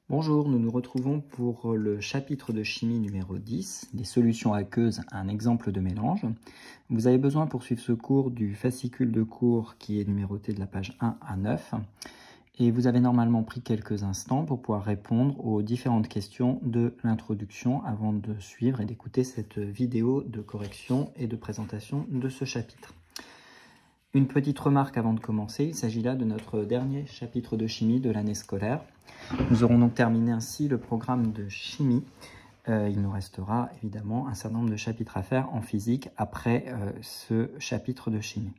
Bonjour, nous nous retrouvons pour le chapitre de chimie numéro 10, les solutions aqueuses, un exemple de mélange. Vous avez besoin pour suivre ce cours du fascicule de cours qui est numéroté de la page 1 à 9. Et vous avez normalement pris quelques instants pour pouvoir répondre aux différentes questions de l'introduction avant de suivre et d'écouter cette vidéo de correction et de présentation de ce chapitre. Une petite remarque avant de commencer, il s'agit là de notre dernier chapitre de chimie de l'année scolaire. Nous aurons donc terminé ainsi le programme de chimie. Il nous restera évidemment un certain nombre de chapitres à faire en physique après ce chapitre de chimie.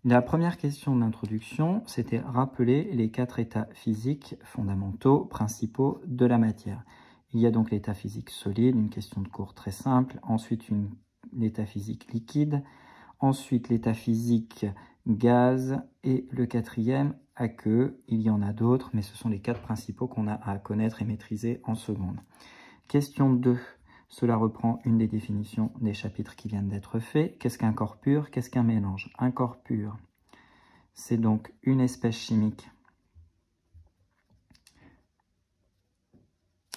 La première question d'introduction, c'était rappeler les 4 états physiques fondamentaux, principaux de la matière. Il y a donc l'état physique solide, une question de cours très simple, ensuite l'état physique liquide, ensuite l'état physique gaz et le quatrième aqueux. Il y en a d'autres, mais ce sont les 4 principaux qu'on a à connaître et maîtriser en seconde. Question 2. Cela reprend une des définitions des chapitres qui viennent d'être faits. Qu'est-ce qu'un corps pur? Qu'est-ce qu'un mélange? Un corps pur, c'est donc une espèce chimique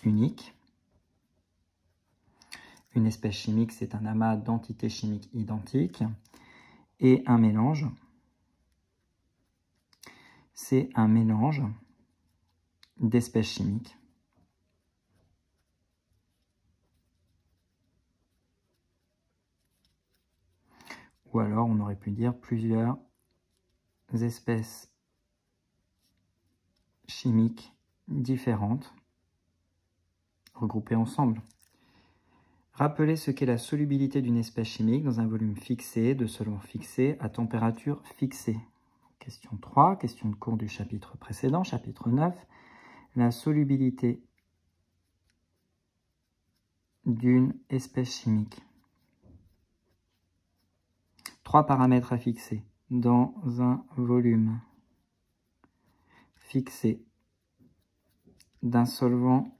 unique. Une espèce chimique, c'est un amas d'entités chimiques identiques. Et un mélange, c'est un mélange d'espèces chimiques ou alors on aurait pu dire plusieurs espèces chimiques différentes regroupées ensemble. Rappelez ce qu'est la solubilité d'une espèce chimique dans un volume fixé, de solvant fixé, à température fixée. Question 3, question de cours du chapitre précédent, chapitre 9. La solubilité d'une espèce chimique. 3 paramètres à fixer dans un volume fixé d'un solvant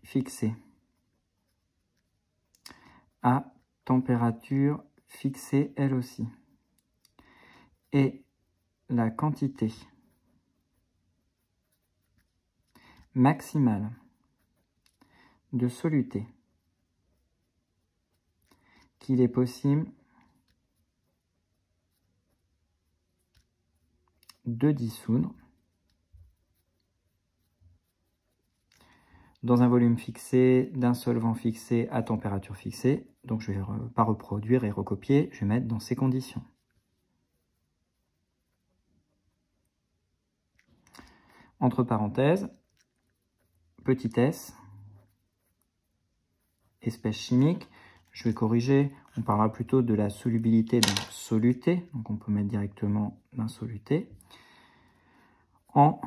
fixé à température fixée elle aussi. Et la quantité maximale de soluté qu'il est possible de dissoudre dans un volume fixé, d'un solvant fixé à température fixée. Donc je ne vais pas reproduire et recopier, je vais mettre dans ces conditions. Entre parenthèses, petit s, espèce chimique, je vais corriger, on parlera plutôt de la solubilité d'un soluté, donc on peut mettre directement d'un soluté, en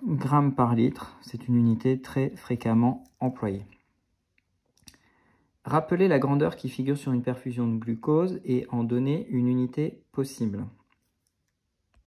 grammes par litre, c'est une unité très fréquemment employée. Rappelez la grandeur qui figure sur une perfusion de glucose et en donner une unité possible.